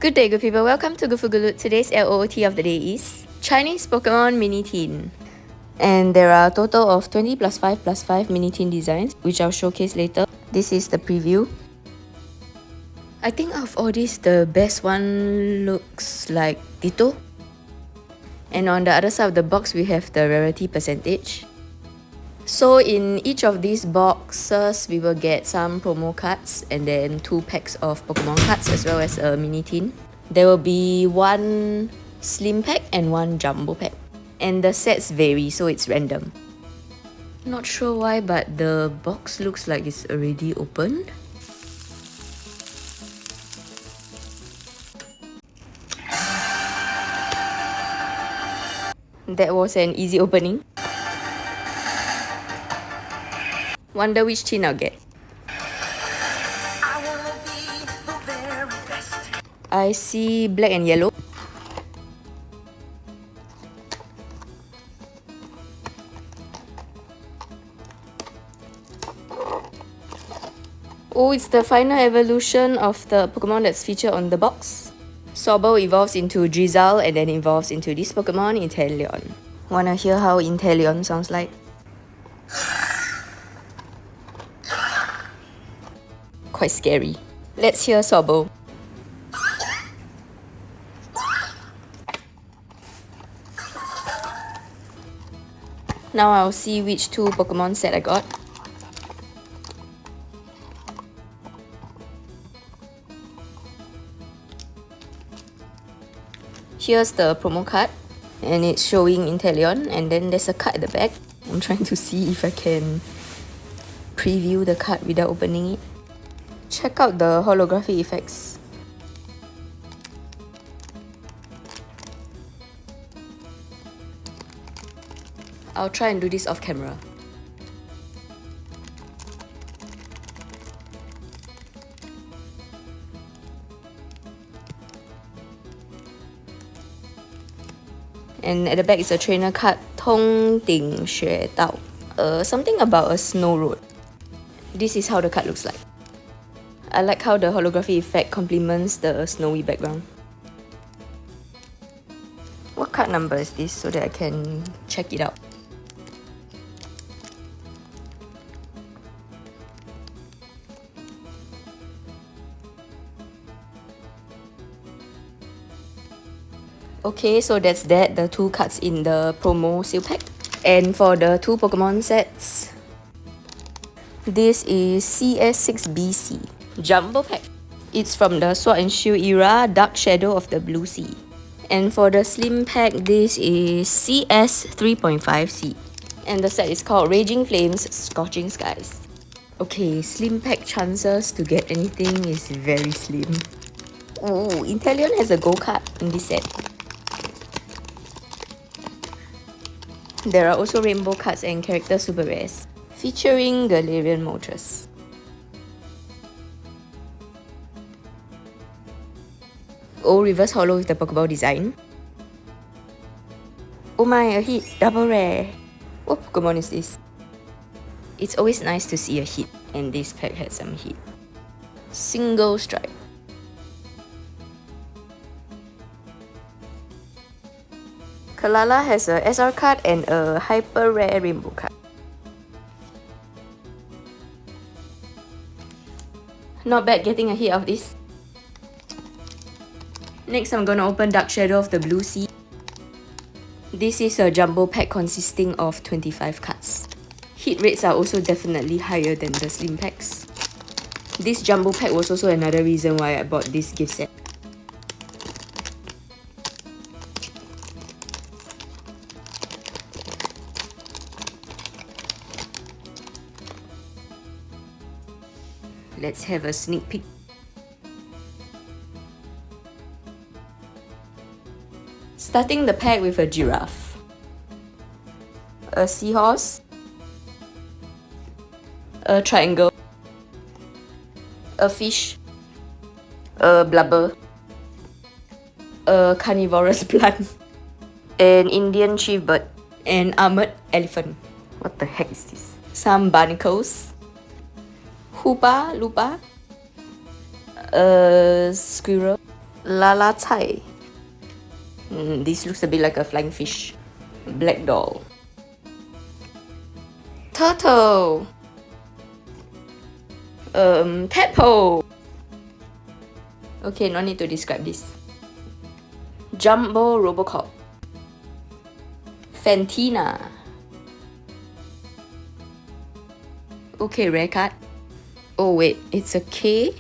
Good day, good people. Welcome to Gufugulut. Today's LOOT of the day is Chinese Pokemon Mini Teen. And there are a total of 20 plus 5 plus 5 Mini Teen designs, which I'll showcase later. This is the preview. I think of all these, the best one looks like Ditto. And on the other side of the box, we have the rarity percentage. So in each of these boxes, we will get some promo cards and then 2 packs of Pokemon cards as well as a mini tin. There will be 1 slim pack and 1 jumbo pack. And the sets vary, so it's random. Not sure why, but the box looks like it's already opened. That was an easy opening. Wonder which tin I'll get. I see black and yellow. Oh, it's the final evolution of the Pokemon that's featured on the box. Sobble evolves into Drizzle and then evolves into this Pokemon, Inteleon. Wanna hear how Inteleon sounds like? Quite scary. Let's hear Sobble. Now I'll see which 2 Pokemon set I got. Here's the promo card, and it's showing Inteleon, and then there's a card at the back. I'm trying to see if I can preview the card without opening it. Check out the holographic effects. I'll try and do this off camera. And at the back is a trainer card, Tong Ding Xue Dao. Something about a snow road. This is how the card looks like. I like how the holography effect complements the snowy background. What card number is this so that I can check it out? Okay, so that's that, the 2 cards in the promo seal pack. And for the 2 Pokemon sets, this is CS6BC Jumbo Pack. It's from the Sword and Shield era, Dark Shadow of the Blue Sea. And for the Slim Pack, this is CS3.5C. And the set is called Raging Flames, Scorching Skies. Okay, Slim Pack chances to get anything is very slim. Oh, Inteleon has a gold card in this set. There are also rainbow cards and character super rares, featuring Galarian Moltres. Oh, reverse holo with the Pokeball design. Oh my, a hit, double rare. What Pokemon is this? It's always nice to see a hit, and this pack had some hit. Single Stripe. Kalala has a SR card and a hyper rare rainbow card. Not bad getting a hit of this. Next, I'm gonna open Dark Shadow of the Blue Sea. This is a jumbo pack consisting of 25 cards. Hit rates are also definitely higher than the slim packs. This jumbo pack was also another reason why I bought this gift set. Let's have a sneak peek. Starting the pack with a giraffe, a seahorse, a triangle, a fish, a blubber, a carnivorous plant, an Indian chief bird, an armored elephant. What the heck is this? Some barnacles, Hoopa Loopa, a squirrel, Lala Cai. This looks a bit like a flying fish. Black doll. Turtle. Tadpole. Okay, no need to describe this. Jumbo Robocop. Fantina. Okay, rare card. Oh wait, it's a K?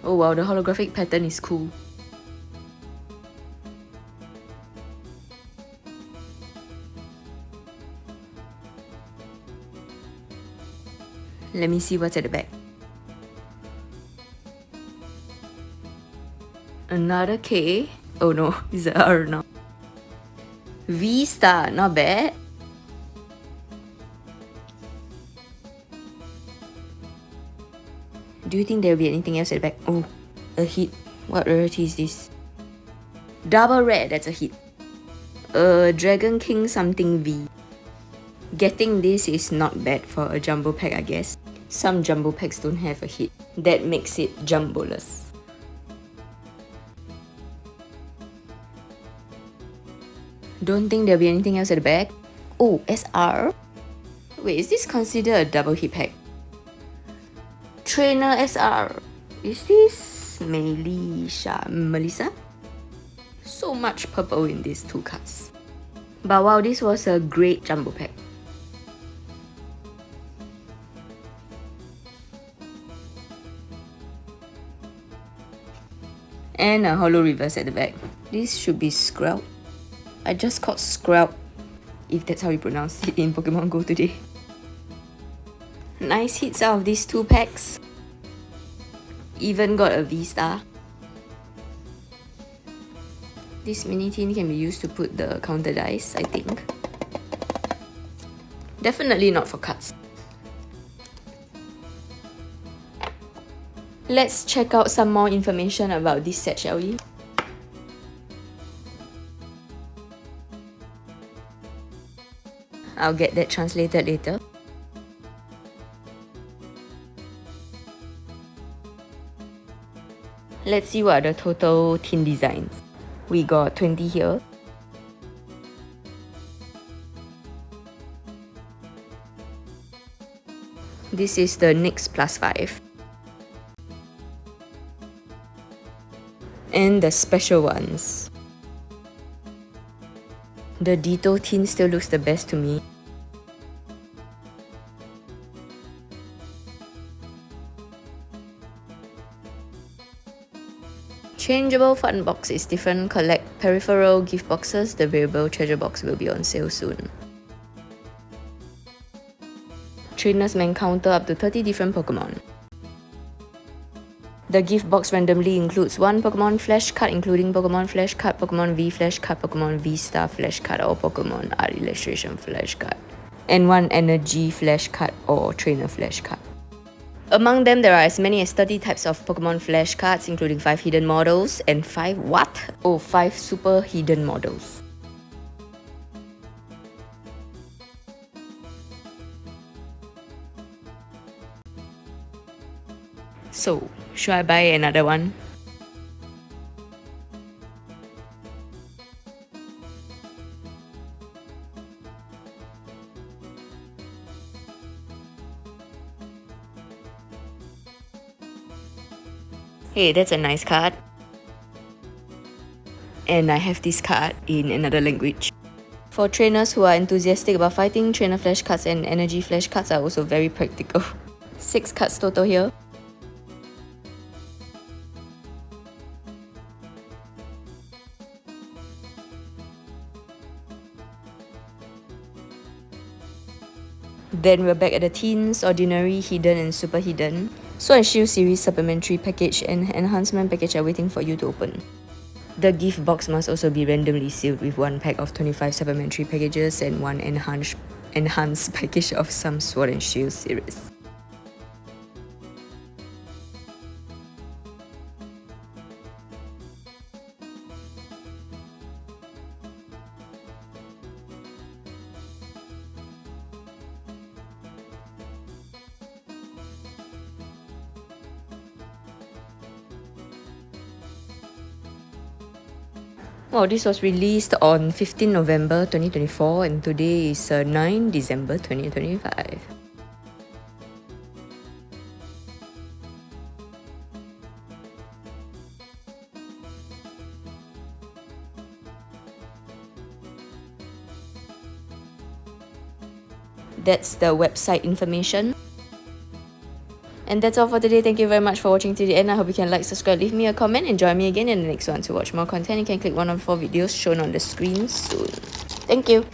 Oh wow, the holographic pattern is cool. Let me see what's at the back. Another K. Oh no, it's a R now. V star, not bad. Do you think there'll be anything else at the back? Oh, a hit. What rarity is this? Double rare, that's a hit. Dragon King something V. Getting this is not bad for a jumbo pack, I guess. Some jumbo packs don't have a hit. That makes it jumboless. Don't think there'll be anything else at the back. Oh, SR? Wait, is this considered a double hit pack? Trainer SR. Is this Melissa? So much purple in these two cards. But wow, this was a great jumbo pack. And a holo reverse at the back. This should be Sprout. I just caught Sprout, if that's how you pronounce it in Pokemon Go today. Nice hits out of these two packs. Even got a V-Star. This mini tin can be used to put the counter dice, I think. Definitely not for cards. Let's check out some more information about this set, shall we? I'll get that translated later. Let's see what are the total tin designs. We got 20 here. This is the NYX +5. And the special ones. The Ditto tin still looks the best to me. Changeable fun box is different. Collect peripheral gift boxes. The variable treasure box will be on sale soon. Trainers may encounter up to 30 different Pokemon. The gift box randomly includes one Pokemon Flash card, including Pokemon Flash card, Pokemon V Flash card, Pokemon V Star Flash card, or Pokemon Art Illustration Flash card, and one Energy Flash card or Trainer Flash card. Among them, there are as many as 30 types of Pokemon Flash cards, including 5 hidden models and 5 what? Oh, 5 super hidden models. So, should I buy another one? Hey, that's a nice card. And I have this card in another language. For trainers who are enthusiastic about fighting, Trainer Flash cards and Energy Flash cards are also very practical. 6 cards total here. Then we're back at the Teens, Ordinary, Hidden and Super Hidden. Sword and Shield series supplementary package and enhancement package are waiting for you to open. The gift box must also be randomly sealed with one pack of 25 supplementary packages and one enhanced package of some Sword and Shield series. Wow, this was released on 15 November 2024 and today is 9 December 2025. That's the website information. And that's all for today. Thank you very much for watching to the end. I hope you can like, subscribe, leave me a comment, and join me again in the next one. To watch more content, you can click one of the 4 videos shown on the screen soon. Thank you.